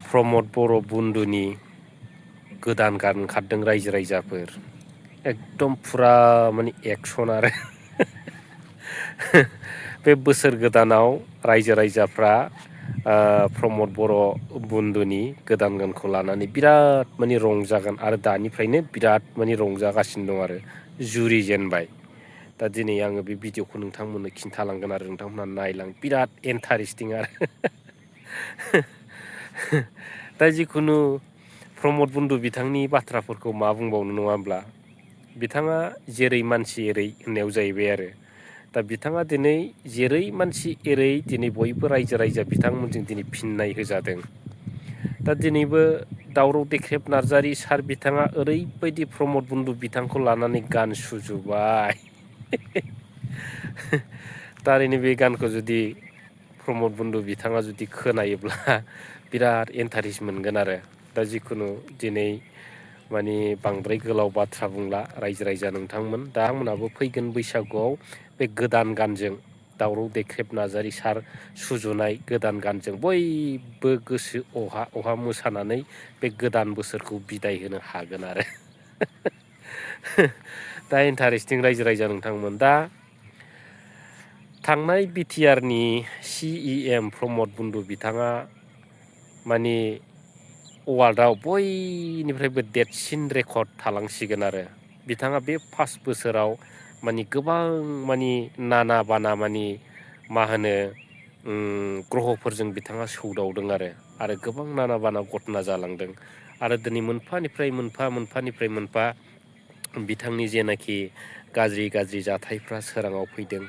प्रमद बर' बुन्दुनि गोदान गान ओंखारदों रायजो राजाफोर एकदम फुरा माने एक्सन आरो बे बोसोर गोदानाव रायजो राजाफ्रा प्रमद बर' बुन्दुनि गोदान गानखौ लानानै बिराद माने रंजागोन आरो दानिफ्रायनो बिराद माने रंजागासिनो दं आरो जुरि जेनबाय दा दिनै आङो बे भिडिअखौ नोंथांमोननो खिन्थालांगोन आरो नोंथांमोनहा नायलां बिराद इन्टारेस्टिं आरो दा जिखुनु प्रमद बुन्दु बिथांनि बाथ्राफोरखौ मा बुंबावनो नङा होमब्ला बिथाङा जेरै मानसि एरै होननायाव जाहैबाय आरो दा बिथाङा दिनै जेरै मानसि एरै दिनै बयबो रायजो राजा बिथांमोनजों दिनै फिननाय होजादों दा दिनैबो दावराव देख्रेब नार्जारि सार बिथाङा ओरैबायदि प्रमद बुन्दु बिथांखौ लानानै गान सुजुबाय थारैनो बे गानखौ जुदि प्रमद बुन्दु बिथाङा जुदि खोनायोब्ला बिराद इन्टारेस्ट मोनगोन आरो दा जिखुनु दिनै माने बांद्राय गोलाव बाथ्रा बुंला रायजो राजा नोंथांमोन दा आंमोनहाबो फैगोन बैसागुआव बे गोदान गानजों दावराव देख्रेब नार्जारि सार सुजुनाय गोदान गानजों बयबो गोसो अहा अहा मोसानानै बे गोदान बोसोरखौ बिदाय होनो हागोन आरो दा इन्टारेस्टिं रायजो राजा नोंथांमोन दा थांनाय बिटिआरनि CEM प्रमद बुन्दु बिथाङा माने वार्ल्डआव बयनिफ्रायबो देरसिन रेकर्ड थालांसिगोन आरो बिथाङा बे फार्स्ट बोसोराव माने गोबां माने नाना बाना माने मा होनो ग्रहफोरजों बिथाङा सौदावदों आरो गोबां नाना बाना घटना जालांदों आरो दिनै मोनफानिफ्राय मोनफा बिथांनि जेनाखि गाज्रि जाथायफ्रा सोराङाव फैदों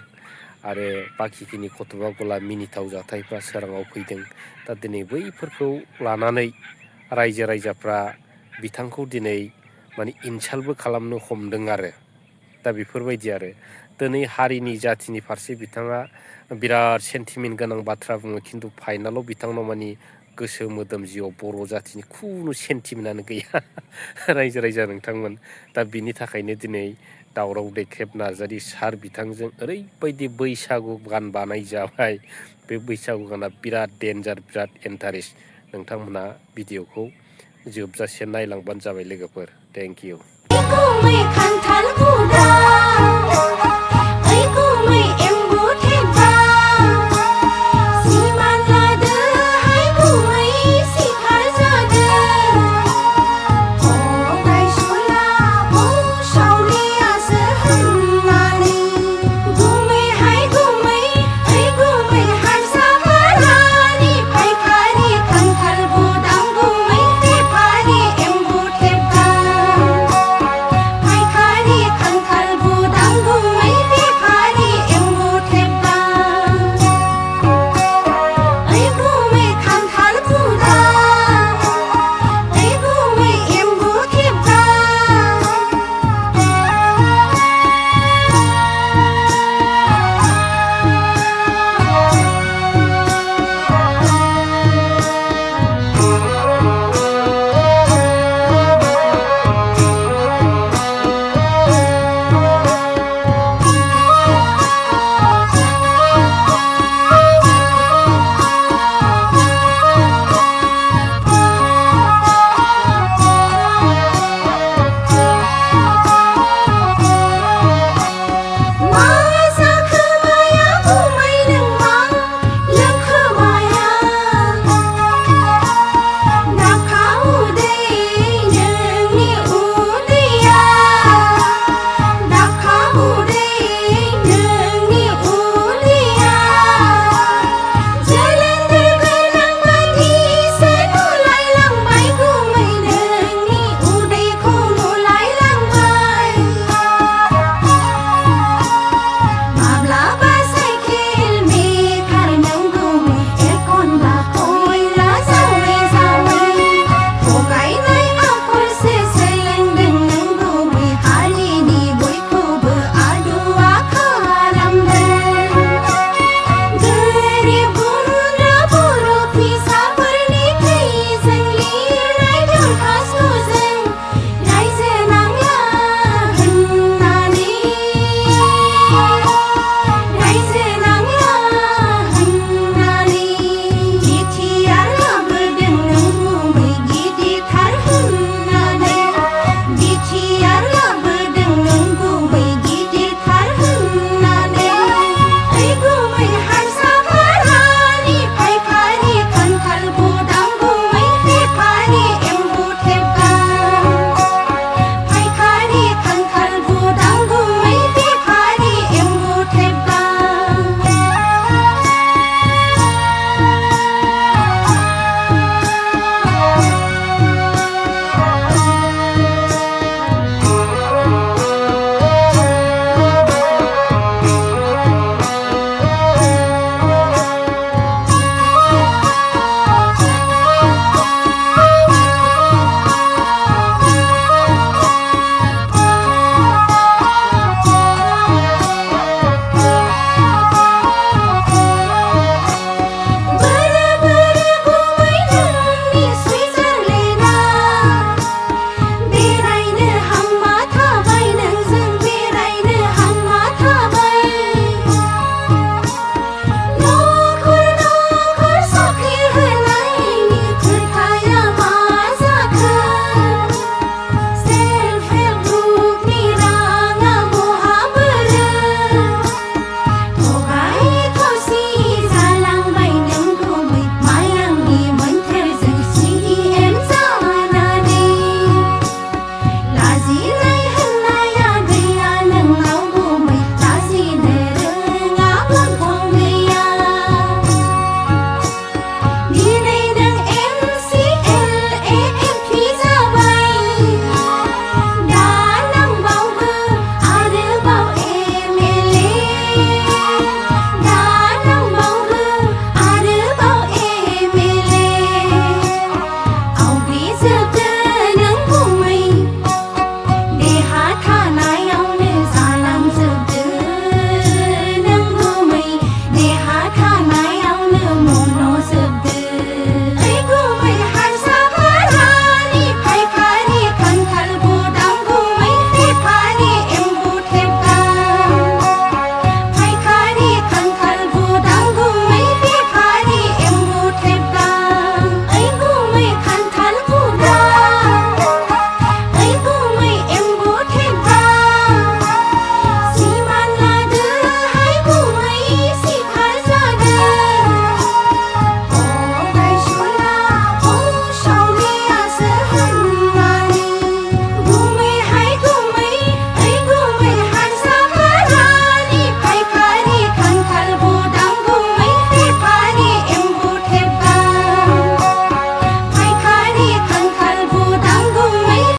आरो बाखिखिनि खथबा गला मिनिथाव जाथायफ्रा सोराङाव फैदों दा दिनै बैफोरखौ लानानै रायजो राजाफ्रा बिथांखौ दिनै माने इनसाल्टबो खालामनो हमदों आरो दा बेफोरबायदि आरो दिनै हारिनि जाथिनि फारसे बिथाङा बिराद सेन्टिमेन्ट गोनां बाथ्रा बुङो खिन्थु फाइनालाव बिथांनाव माने गोसो मोदोम जिउआव बर' जाथिनि खुनु सेन्टिमेन्टआनो गैया रायजो राजा नोंथांमोन दा बिनि थाखायनो दिनै दावराव देख्रेब नार्जारि सार बिथांजों ओरैबायदि बैसागु गान बानाय जाबाय बे बैसागु गाना बिराद डेन्जार बिराद इन्टारेस्ट नोंथांमोनहा भिडिअखौ जोबजासे नायलांबानो जाबाय लोगोफोर थेंक इउ